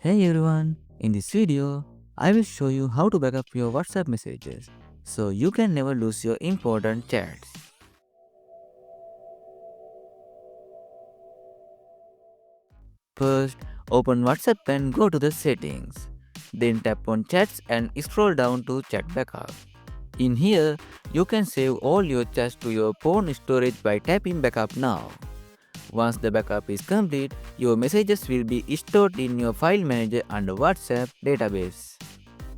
Hey everyone, in this video, I will show you how to backup your WhatsApp messages so you can never lose your important chats. First, open WhatsApp and go to the settings. Then tap on chats and scroll down to chat backup. In here, you can save all your chats to your phone storage by tapping backup now. Once the backup is complete, your messages will be stored in your file manager under WhatsApp database.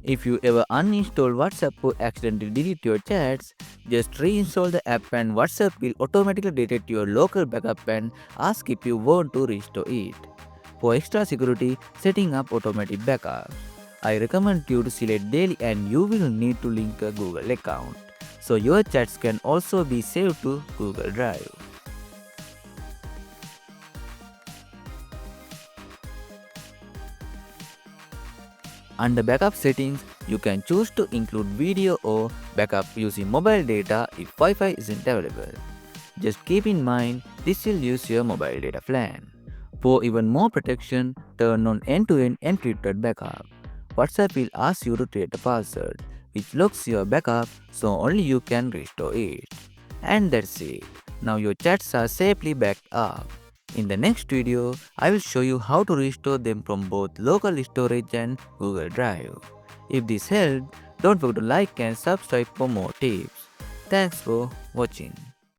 If you ever uninstall WhatsApp or accidentally delete your chats, just reinstall the app and WhatsApp will automatically detect your local backup and ask if you want to restore it. For extra security, setting up automatic backup. I recommend you to select daily and you will need to link a Google account. So your chats can also be saved to Google Drive. Under backup settings, you can choose to include video or backup using mobile data if Wi-Fi isn't available. Just keep in mind this will use your mobile data plan. For even more protection, turn on end-to-end encrypted backup. WhatsApp will ask you to create a password, which locks your backup so only you can restore it. And that's it. Now your chats are safely backed up. In the next video, I will show you how to restore them from both local storage and Google Drive. If this helped, don't forget to like and subscribe for more tips. Thanks for watching.